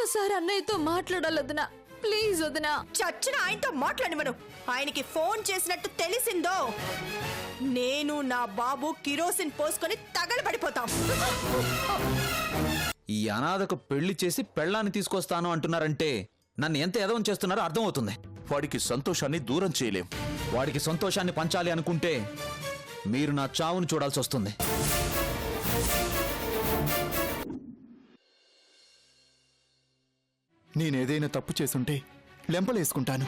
ఒక్కసారి అన్నయ్యతో మాట్లాడాలి వదినా, ప్లీజ్ వదినా. చచ్చిన ఆయనతో మాట్లాడమను. ఆయనకి ఫోన్ చేసినట్టు తెలిసిందో నేను నా బాబు కిరోసిన్ పోసుకొని తగలబడిపోతాం. ఈ అనాథకు పెళ్లి చేసి పెళ్ళాన్ని తీసుకొస్తాను అంటున్నారంటే నన్ను ఎంత ఎదవం చేస్తున్నారో అర్థమవుతుంది. వాడికి సంతోషాన్ని దూరం చేయలేం. వాడికి సంతోషాన్ని పంచాలి అనుకుంటే మీరు నా చావును చూడాల్సి వస్తుంది. నేనేదైనా తప్పు చేసుంటే లెంపలేసుకుంటాను.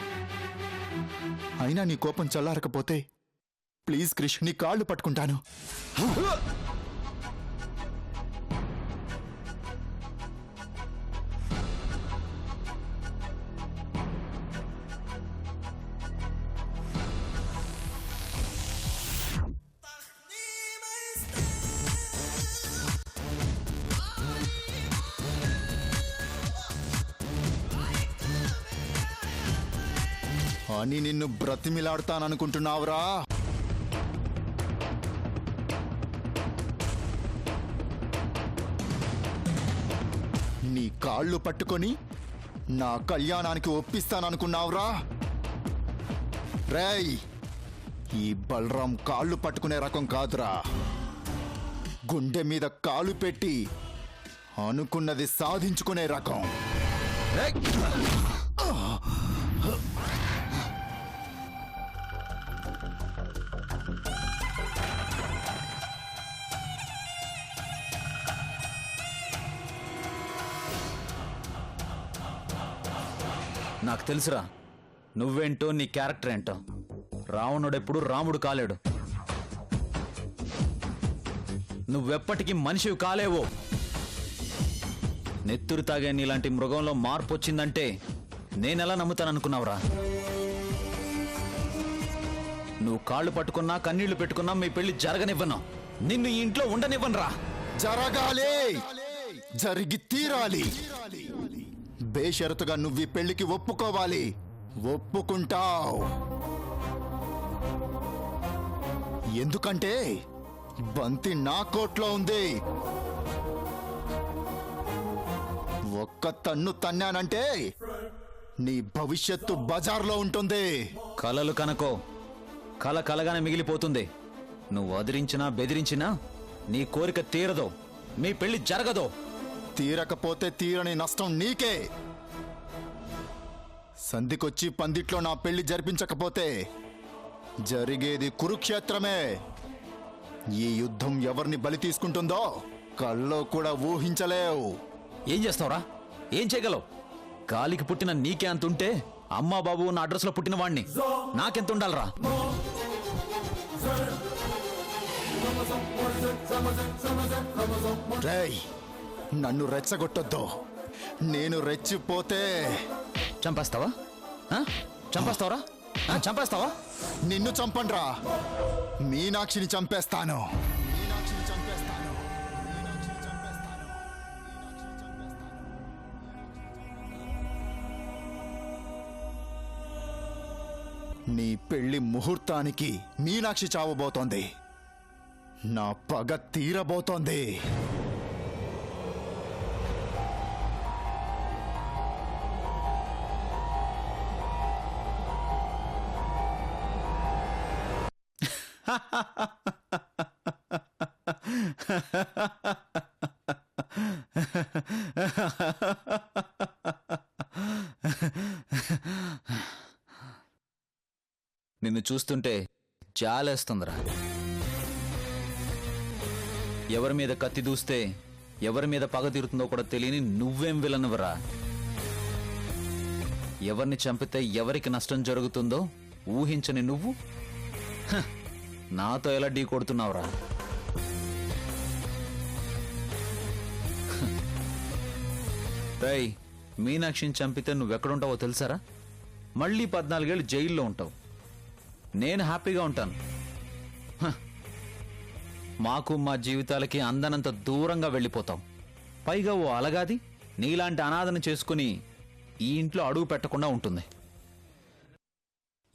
అయినా నీ కోపం చల్లారకపోతే ప్లీజ్ క్రిష్, నీ కాళ్ళు పట్టుకుంటాను. అని నిన్ను బ్రతిమిలాడుతాననుకుంటున్నావురా? నీ కాళ్ళు పట్టుకొని నా కళ్యాణానికి ఒప్పిస్తాననుకున్నావురా? రేయ్, ఈ బలరాం కాళ్ళు పట్టుకునే రకం కాదురా. గుండె మీద కాలు పెట్టి అనుకున్నది సాధించుకునే రకం. నాకు తెలుసురా నువ్వేంటో, నీ క్యారెక్టర్ ఏంటో. రావణుడెప్పుడు రాముడు కాలేడు. నువ్వెప్పటికీ మనిషివి కాలేవో. నెత్తురు తాగే నీలాంటి మృగంలో మార్పు వచ్చిందంటే నేనెలా నమ్ముతాననుకున్నావురా? నువ్వు కాళ్ళు పట్టుకున్నా కన్నీళ్లు పెట్టుకున్నా మీ పెళ్లి జరగనివ్వను. నిన్ను ఈ ఇంట్లో ఉండనివ్వనురా. జరగాలి, జరిగి తీరాలి. బేషరతుగా నువ్వు ఈ పెళ్లికి ఒప్పుకోవాలి. ఒప్పుకుంటావు. ఎందుకంటే బంతి నా కోట్లో ఉంది. ఒక్క తన్ను తన్నానంటే నీ భవిష్యత్తు బజార్లో ఉంటుంది. కలలు కనకో, కల కలగానే మిగిలిపోతుంది. నువ్వు అదిరించినా బెదిరించినా నీ కోరిక తీరదో, మీ పెళ్లి జరగదో. తీరకపోతే తీరని నష్టం నీకే. సంధికొచ్చి పందిట్లో నా పెళ్లి జరిపించకపోతే జరిగేది కురుక్షేత్రమే. ఈ యుద్ధం ఎవరిని బలి తీసుకుంటుందో కల్లో కూడా ఊహించలేవు. ఏం చేస్తావురా? ఏం చేయగలవు? గాలికి పుట్టిన నీకే అంతుంటే అమ్మా బాబు నా అడ్రస్లో పుట్టిన వాణ్ణి నాకెంత ఉండాలరా? రేయ్, నన్ను రెచ్చగొట్టొద్దు. నేను రెచ్చిపోతే చంపేస్తావా? చంపేస్తావరా? చంపేస్తావా? నిన్ను చంపండ్రా. మీనాక్షిని చంపేస్తాను. నీ పెళ్లి ముహూర్తానికి మీనాక్షి చావబోతోంది. నా పగ తీరబోతోంది. నిన్ను చూస్తుంటే జాలేస్తుందిరా. ఎవరి మీద కత్తి దూస్తే ఎవరి మీద పగ తీరుతుందో కూడా తెలియని నువ్వేం విలనువరా? ఎవరిని చంపితే ఎవరికి నష్టం జరుగుతుందో ఊహించని నువ్వు నాతో ఎలా ఢీ కొడుతున్నావురా? రై, మీనాక్షిని చంపితే నువ్వెక్కడుంటావో తెలుసారా? మళ్ళీ 14 ఏళ్ళు జైల్లో ఉంటావు. నేను హ్యాపీగా ఉంటాను. మాకు మా జీవితాలకి అందనంత దూరంగా వెళ్ళిపోతాం. పైగా ఓ అలగాది నీలాంటి అనాథను చేసుకుని ఈ ఇంట్లో అడుగు పెట్టకుండా ఉంటుంది.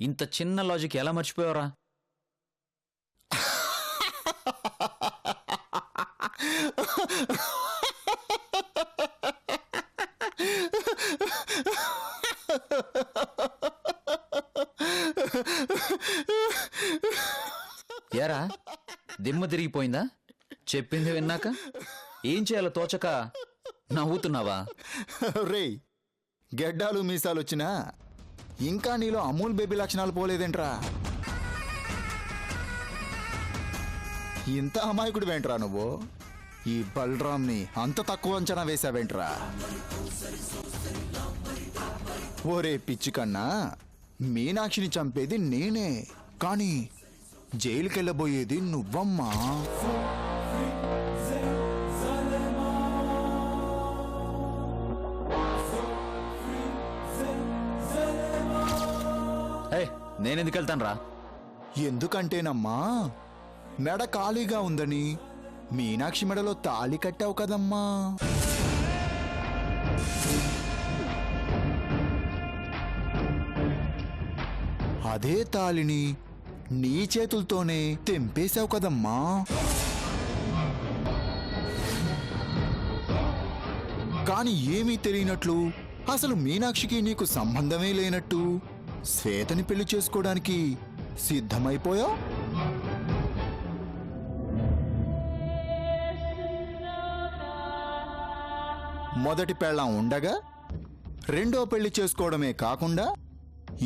ఇంత చిన్న లాజిక్ ఎలా మర్చిపోయావరా? ఏరా దిమ్మ తిరిగిపోయిందా చెప్పింది విన్నాక ఏం చేయాలో తోచక నవ్వుతున్నావా? రేయ్, గెడ్డాలు మీసాలు వచ్చినా ఇంకా నీలో అమూల్ బేబీ లక్షణాలు పోలేదేంట్రా? ఇంత అమాయకుడు వేంట్రా నువ్వు? ఈ బలరాంని అంత తక్కువ అంచనా వేశావేంట్రా? ఓరే పిచ్చి కన్నా, మీనాక్షిని చంపేది నేనే, కానీ జైలుకెళ్ళబోయేది నువ్వమ్మా. నేనెందుకు వెళ్తాను రా? ఎందుకంటేనమ్మా, మెడ ఖాళీగా ఉందని మీనాక్షి మెడలో తాళి కట్టావు కదమ్మా. అదే తాళిని నీ చేతులతోనే తెంపేశావు కదమ్మా. కాని ఏమీ తెలియనట్లు, అసలు మీనాక్షికి నీకు సంబంధమే లేనట్టు శ్వేతని పెళ్లి చేసుకోవడానికి సిద్ధమైపోయావు. మొదటి పెళ్ళాం ఉండగా రెండో పెళ్లి చేసుకోవడమే కాకుండా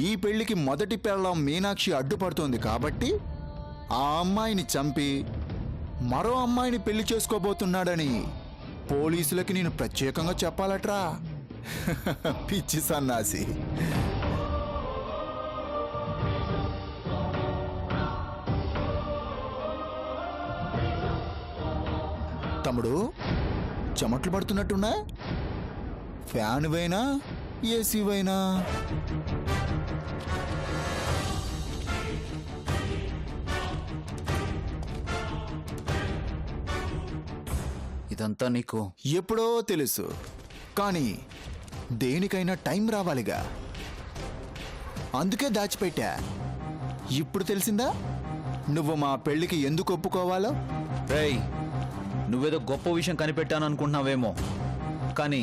ఈ పెళ్లికి మొదటి పెళ్ళాం మీనాక్షి అడ్డుపడుతోంది కాబట్టి ఆ అమ్మాయిని చంపి మరో అమ్మాయిని పెళ్లి చేసుకోబోతున్నాడని పోలీసులకి నేను ప్రత్యేకంగా చెప్పాలట్రా. పిచ్చి సన్నాసి. తమ్ముడు, చెమట్లు పడుతున్నట్టున్నా? Fan వైనా AC వైనా? ఇదంతా నీకు ఎప్పుడో తెలుసు, కానీ దేనికైనా టైం రావాలిగా, అందుకే దాచిపెట్టా. ఇప్పుడు తెలిసిందా నువ్వు మా పెళ్లికి ఎందుకు ఒప్పుకోవాలో? రేయ్, నువ్వేదో గొప్ప విషయం కనిపెట్టాను అనుకుంటున్నావేమో, కానీ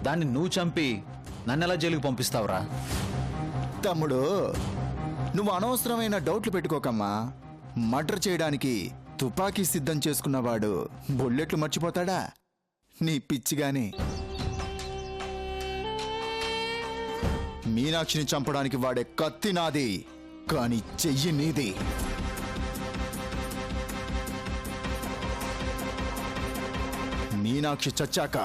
దాన్ని నువ్వు చంపి నన్నెలా జైలుకి పంపిస్తావురా? తమ్ముడు, నువ్వు అనవసరమైన డౌట్లు పెట్టుకోకమ్మా. మర్డర్ చేయడానికి తుపాకీ సిద్ధం చేసుకున్నవాడు బుల్లెట్లు మర్చిపోతాడా? నీ పిచ్చిగాని. మీనాక్షిని చంపడానికి వాడే కత్తి నాది, కానీ చెయ్యి నీది. మీనాక్షి చచ్చాక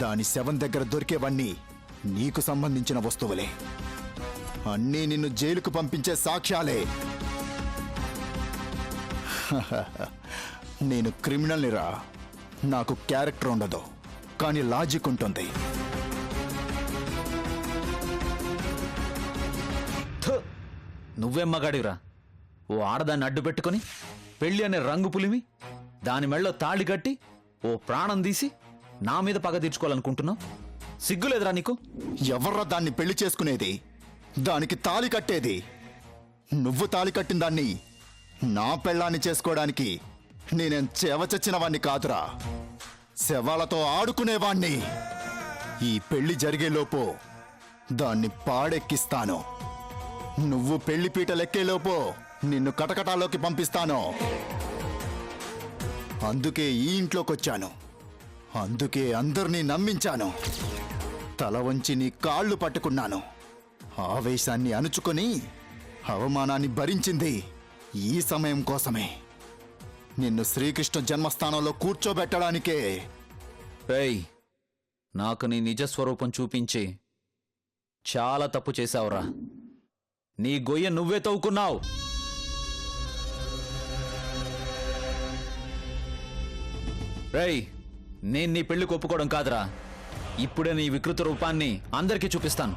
దాని శవం దగ్గర దొరికేవన్నీ నీకు సంబంధించిన వస్తువులే. అన్నీ నిన్ను జైలుకు పంపించే సాక్ష్యాలే. నేను క్రిమినల్ని రా. నాకు క్యారెక్టర్ ఉండదు, కానీ లాజిక్ ఉంటుంది. నువ్వేం మగాడిరా? ఓ ఆడదాన్ని అడ్డు పెట్టుకుని పెళ్లి అనే రంగు పులిమి దాని మెళ్ళో తాళి కట్టి ఓ ప్రాణం తీసి నా మీద పగ తీర్చుకోవాలనుకుంటున్నావు? సిగ్గులేదురా నీకు? ఎవర్రా దాన్ని పెళ్లి చేసుకునేది, దానికి తాళి కట్టేది? నువ్వు తాళి కట్టిన దాన్ని నా పెళ్ళాన్ని చేసుకోవడానికి నేనేం చెవచచ్చిన వాణ్ణి కాదురా, శవాలతో ఆడుకునేవాణ్ణి. ఈ పెళ్లి జరిగేలోపు దాన్ని పాడెక్కిస్తాను. నువ్వు పెళ్లి పీటలెక్కేలోపు నిన్ను కటకటాలోకి పంపిస్తాను. అందుకే ఈ ఇంట్లోకొచ్చాను, అందుకే అందరినీ నమ్మించాను. తల వంచి నీ కాళ్ళు పట్టుకున్నాను. ఆవేశాన్ని అణుచుకొని అవమానాన్ని భరించింది ఈ సమయం కోసమే. నిన్ను శ్రీకృష్ణ జన్మస్థానంలో కూర్చోబెట్టడానికే. రేయ్, నాకు నీ నిజస్వరూపం చూపించి చాలా తప్పు చేశావురా. నీ గొయ్య నువ్వే తవ్వుకున్నావు. రేయ్, నేను నీ పెళ్లికి ఒప్పుకోవడం కాదురా, ఇప్పుడే నీ వికృత రూపాన్ని అందరికీ చూపిస్తాను.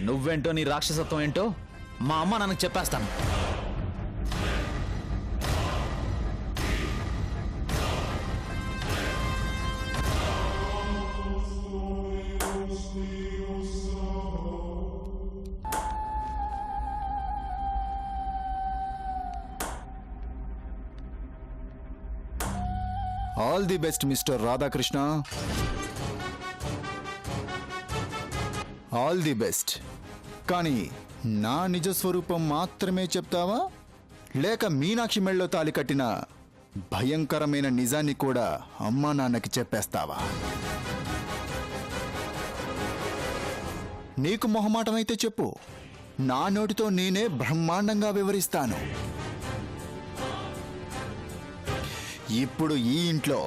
నువ్వేంటో నీ రాక్షసత్వం ఏంటో మా అమ్మ నాన్నకు చెప్పేస్తాను. All the best mister Radhakrishna, all the best. కానీ నా నిజ స్వరూపం మాత్రమే చెప్తావా, లేక మీనాక్షి మెళ్ళో తాలి కట్టిన భయంకరమైన నిజాన్ని కూడా అమ్మా నాన్నకి చెప్పేస్తావా? నీకు మొహమాటమైతే చెప్పు, నా నోటితో నేనే బ్రహ్మాండంగా వివరిస్తాను. ఇప్పుడు ఈ ఇంట్లో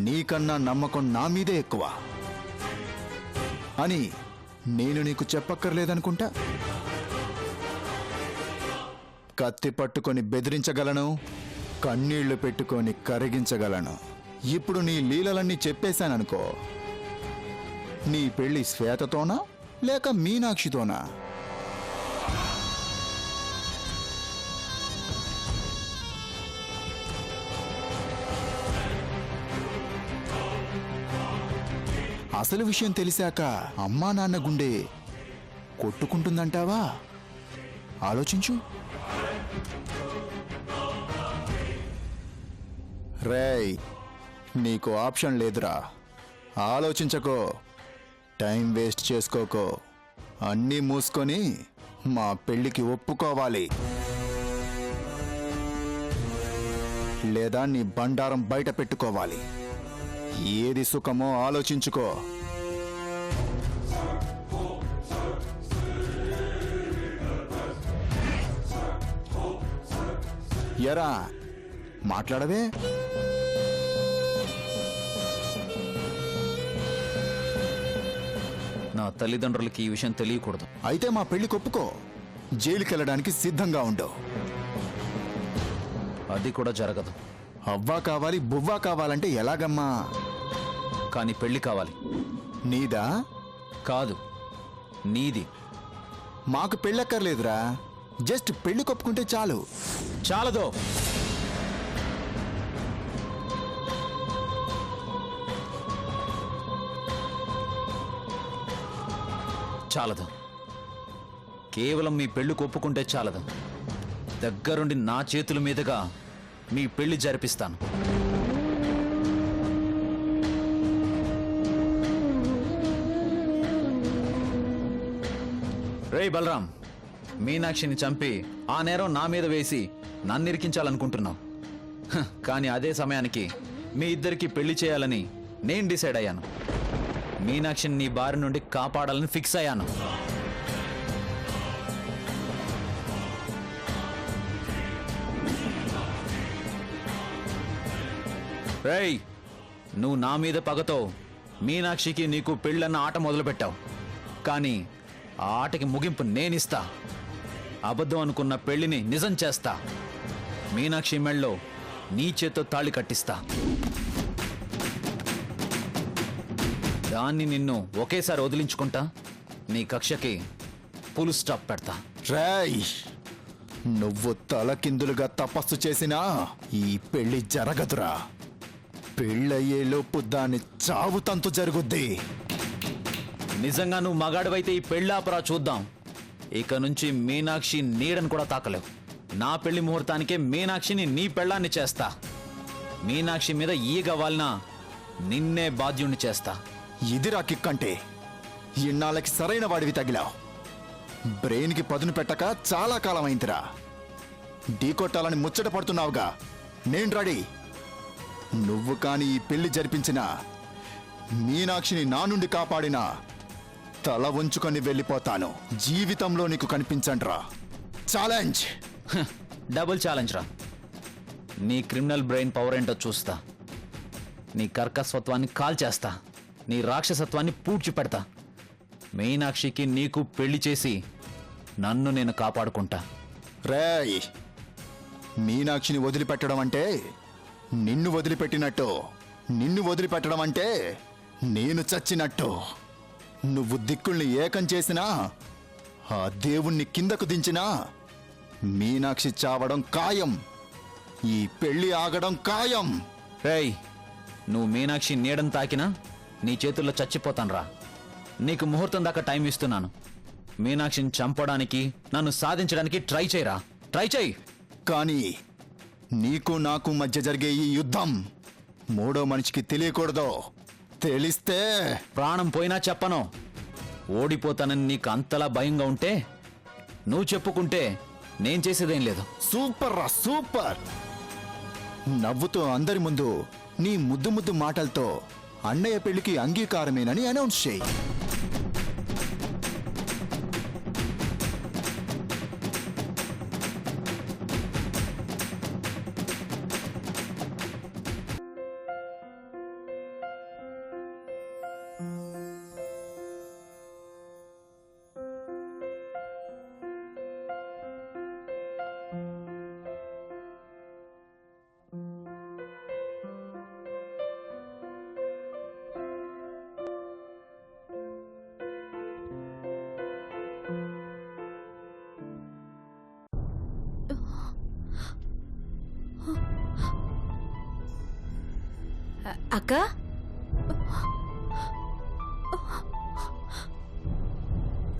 నీకన్నా నమ్మకం నా మీదే ఎక్కువ అని నేను నీకు చెప్పక్కర్లేదనుకుంటా. కత్తి పట్టుకొని బెదిరించగలను, కన్నీళ్లు పెట్టుకొని కరిగించగలను. ఇప్పుడు నీ లీలలన్నీ చెప్పేశాననుకో, నీ పెళ్లి శ్వేతతోనా లేక మీనాక్షితోనా? అసలు విషయం తెలిసాక అమ్మా నాన్న గుండె కొట్టుకుంటుందంటావా? ఆలోచించు. రేయ్, నీకు ఆప్షన్ లేదురా. ఆలోచించకో, టైం వేస్ట్ చేసుకోకో. అన్నీ మూసుకొని మా పెళ్లికి ఒప్పుకోవాలి, లేదా నీ బండారం బయట పెట్టుకోవాలి. ఏది సుఖమో ఆలోచించుకో. ఎరా, మాట్లాడవే. నా తల్లిదండ్రులకి ఈ విషయం తెలియకూడదు. అయితే మా పెళ్లి ఒప్పుకో, జైలుకెళ్ళడానికి సిద్ధంగా ఉండవు. అది కూడా జరగదు. అవ్వా కావాలి, బువ్వా కావాలంటే ఎలాగమ్మా? కానీ పెళ్లి కావాలి. నీదా? కాదు, నీది. మాకు పెళ్ళక్కర్లేదురా, జస్ట్ పెళ్లి కొప్పుకుంటే చాలు. చాలదో. చాలదు. కేవలం మీ పెళ్లి కొప్పుకుంటే చాలదు. దగ్గరుండి నా చేతుల మీదుగా మీ పెళ్లి జరిపిస్తాను. రేయ్ బలరాం, మీనాక్షిని చంపి ఆ నేరం నా మీద వేసి నన్ను ఇరికించాలనుకుంటున్నావు. కానీ అదే సమయానికి మీ ఇద్దరికి పెళ్లి చేయాలని నేను డిసైడ్ అయ్యాను. మీనాక్షిని నీ బారి నుండి కాపాడాలని ఫిక్స్ అయ్యాను. రేయ్, నువ్వు నా మీద పగతో మీనాక్షికి నీకు పెళ్ళన్న ఆట మొదలుపెట్టావు. కానీ ఆ ఆటకి ముగింపు నేనిస్తా. అబద్ధం అనుకున్న పెళ్లిని నిజం చేస్తా. మీనాక్షి మెళ్ళలో నీ చేత్తో తాళి కట్టిస్తా. దాన్ని నిన్ను ఒకేసారి వదిలించుకుంటా. నీ కక్షకి ఫుల్ స్టాప్ పెడతా. రేయ్, నువ్వు తలకిందులుగా తపస్సు చేసినా ఈ పెళ్లి జరగదురా. పెళ్ళయ్యేలోపు దాని చావు తంతు జరుగుద్ది. నిజంగా నువ్వు మగాడివైతే ఈ పెళ్ళాపరా చూద్దాం. ఇక నుంచి మీనాక్షి నీడను కూడా తాకలేవు. నా పెళ్లి ముహూర్తానికే మీనాక్షిని నీ పెళ్ళాన్ని చేస్తా. మీనాక్షి మీద ఈగ వాలినా నిన్నే బాధ్యుణ్ణి చేస్తా. ఇదిరా కిక్కంటే. ఇన్నాళ్ళకి సరైన వాడివి తగిలావు. బ్రెయిన్కి పదును పెట్టక చాలా కాలం అయిందిరా. ఢీకొట్టాలని ముచ్చట పడుతున్నావుగా. నేను రెడీ. నువ్వు కాని ఈ పెళ్లి జరిపించిన, మీనాక్షిని నా నుండి కాపాడినా తల ఉంచుకొని వెళ్ళిపోతాను. జీవితంలో నీకు కనిపించండ్రా. ఛాలెంజ్. డబుల్ ఛాలెంజ్ రా. నీ క్రిమినల్ బ్రెయిన్ పవర్ ఏంటో చూస్తా. నీ కర్కస్వత్వాన్ని కాల్చేస్తా. నీ రాక్షసత్వాన్ని పూడ్చి పెడతా. మీనాక్షికి నీకు పెళ్లి చేసి నన్ను నేను కాపాడుకుంటా. రేయ్, మీనాక్షిని వదిలిపెట్టడం అంటే నిన్ను వదిలిపెట్టినట్టు. నిన్ను వదిలిపెట్టడం అంటే నేను చచ్చినట్టు. నువ్వు దిక్కుల్ని ఏకం చేసినా, ఆ దేవుణ్ణి కిందకు దించినా మీనాక్షి చావడం ఖాయం. ఈ పెళ్లి ఆగడం ఖాయం. రేయ్, నువ్వు మీనాక్షి నీడని తాకినా నీ చేతుల్లో చచ్చిపోతానురా. నీకు ముహూర్తం దాకా టైం ఇస్తున్నాను. మీనాక్షిని చంపడానికి, నన్ను సాధించడానికి ట్రై చేయరా. ట్రై చేయి. కానీ నీకు నాకు మధ్య జరిగే ఈ యుద్ధం మూడో మనిషికి తెలియకూడదు. తెలిస్తే ప్రాణం పోయినా చెప్పను. ఓడిపోతానని నీకు అంతలా భయంగా ఉంటే నువ్వు చెప్పుకుంటే నేను చేసేదేం లేదు. సూపర్ రా సూపర్. నవ్వుతూ అందరి ముందు నీ ముద్దు ముద్దు మాటలతో అన్నయ్య పెళ్లికి అంగీకారమేనని అనౌన్స్ చేయి. అక్క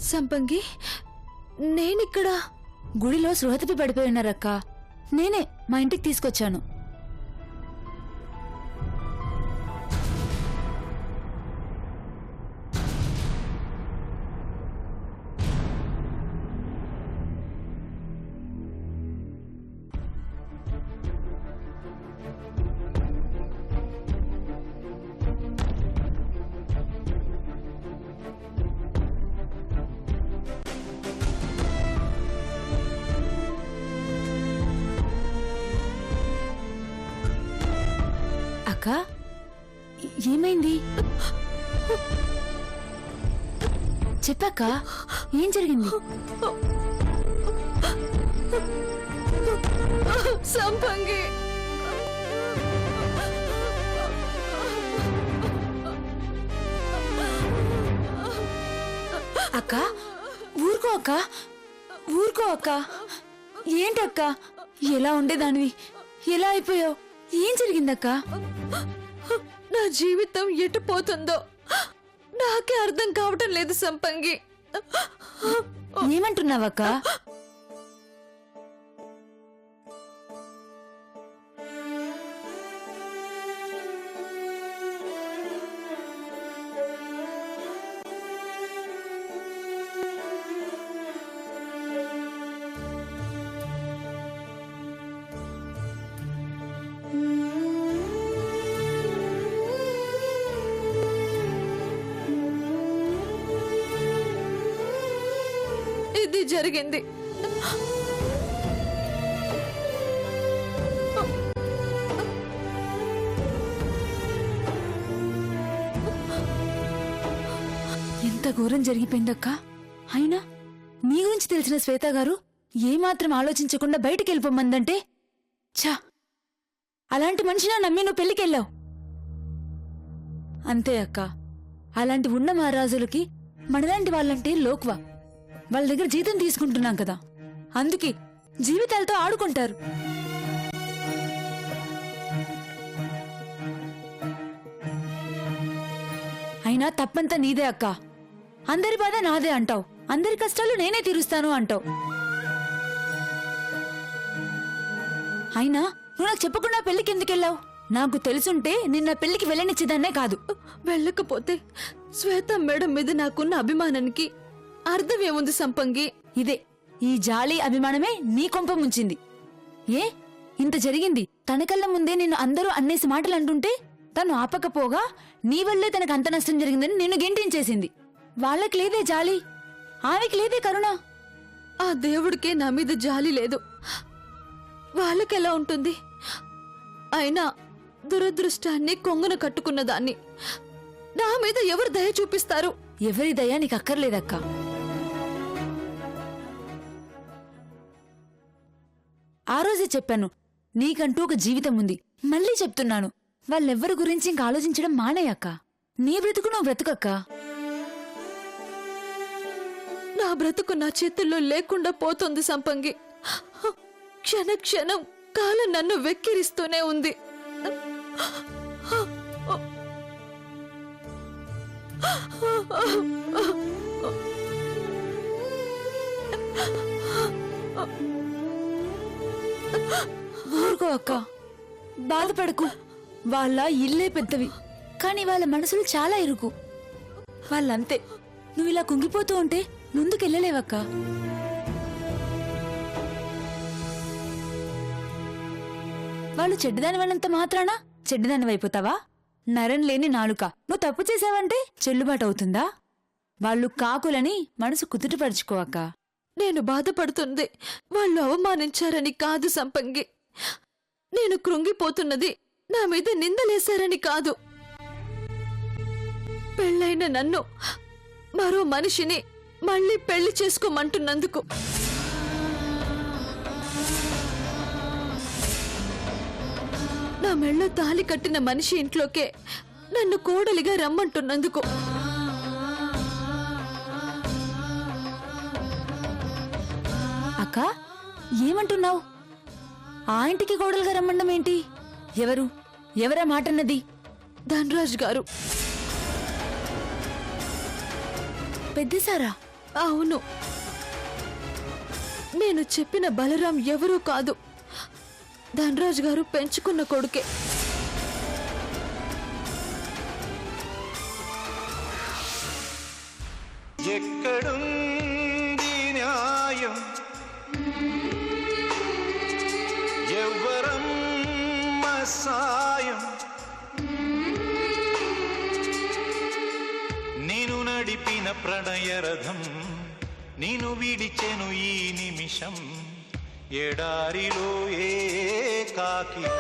సంపంగి, నేనిక్కడ. గుడిలో సృహ తప్పి పడిపోయి ఉన్నారక్క. నేనే మా ఇంటికి తీసుకొచ్చాను. అక్క ఏమైంది చెప్పక్క, ఏం జరిగింది? సంపంగి, అక్క ఊరుకో అక్క, ఊరుకో అక్క. ఏంటక్క ఎలా ఉండేదానివి ఎలా అయిపోయావు? ఏం జరిగిందక్క? నా జీవితం ఎటు పోతుందో నాకే అర్థం కావటం లేదు సంపంగి. ఏమంటున్నావక్క? ఇది జరిగింది. ఎంత ఘోరం జరిగిపోయిందక్క. అయినా నీ గురించి తెలిసిన శ్వేత గారు ఏమాత్రం ఆలోచించకుండా బయటికి వెళ్ళిపోమందంటే, ఛా, అలాంటి మనిషినా నమ్మి నువ్వు పెళ్లికెళ్ళావు. అంతే అక్క, అలాంటి ఉన్న మహారాజులకి మనలాంటి వాళ్ళంటే లోకువా. వాళ్ళ దగ్గర జీతం తీసుకుంటున్నాం కదా, అందుకే జీవితాలతో ఆడుకుంటారు. అయినా తప్పంతా నీదే అక్క. అందరి బాధ నాదే అంటావు, అందరి కష్టాలు నేనే తీరుస్తాను అంటావు. అయినా నువ్వు నాకు చెప్పకుండా పెళ్లికి ఎందుకెళ్ళావు? నాకు తెలుసుంటే నిన్న పెళ్లికి వెళ్ళనిచ్చేదాన్నే కాదు. వెళ్ళకపోతే శ్వేత మేడం మీద నాకున్న అభిమానానికి అర్థం ఏముంది సంపంగి? ఇదే, ఈ జాలి అభిమానమే నీ కొంప ముంచింది. ఏ ఇంత జరిగింది, తన కళ్ళ ముందే నిన్ను అందరూ అన్నేసి మాటలు అంటుంటే తను ఆపకపోగా నీ వల్లే తనకు అంత నష్టం జరిగిందని నిన్ను గెంటించేసింది. వాళ్ళకి లేదే జాలి, ఆమెకి లేదే కరుణ. ఆ దేవుడికే నా మీద జాలి లేదు, వాళ్ళకెలా ఉంటుంది? అయినా దురదృష్టాన్ని కొంగున కట్టుకున్న దాన్ని నా మీద ఎవరు దయ చూపిస్తారు? ఎవరి దయ నీకు అక్కర్లేదక్క. ఆ రోజే చెప్పాను, నీకంటూ ఒక జీవితం ఉంది. మళ్ళీ చెప్తున్నాను, వాళ్ళెవ్వరి గురించి ఇంక ఆలోచించడం మానేయక్క. నీ బ్రతుకు నువ్వు బ్రతుకక్క. నా బ్రతుకు నా చేతుల్లో లేకుండా పోతుంది సంపంగి. క్షణ క్షణం కాలం నన్ను వెక్కిరిస్తూనే ఉంది. ఊరుకో అక్క, బాధపడకు. వాళ్ళ ఇల్లే పెద్దవి, కానీ వాళ్ళ మనసులు చాలా ఇరుకు. వాళ్ళంతే, నువ్వు ఇలా కుంగిపోతూ ఉంటే ముందుకెళ్ళలేవక్క. వాళ్ళు చెడ్డదాని వాళ్ళంత మాత్రానా చెడ్డదాని అయిపోతావా? నరం లేని నాలుక. నువ్వు తప్పు చేసావంటే చెల్లుబాటు అవుతుందా? వాళ్ళు కాకులని మనసు కుదుటపరుచుకో అక్క. నేను బాధపడుతుంది వాళ్ళు అవమానించారని కాదు సంపంగి. నేను కృంగిపోతున్నది నా మీద నిందలేశారని కాదు. పెళ్ళైన నన్ను మరో మనిషిని మళ్ళీ పెళ్లి చేసుకోమంటున్నందుకు. నా మెళ్ళో తాళి కట్టిన మనిషి ఇంట్లోకే నన్ను కోడలిగా రమ్మంటున్నందుకు. అక్క ఏమంటున్నావు? ఆ ఇంటికి కోడలుగా రమ్మండం ఏంటి? ఎవరా మాటన్నది? ధనరాజ్ గారు. పెద్దసారా? అవును, నేను చెప్పిన బలరాం ఎవరూ కాదు, ధనరాజ్ గారు పెంచుకున్న కొడుకే. ఎక్కడుంది న్యాయం? ఎవ్వరమ్మ సాయం? నేను నడిపిన ప్రణయరథం నేను విడిచెను ఈ నిమిషం. ఎడారిలో ఏ కాకిలా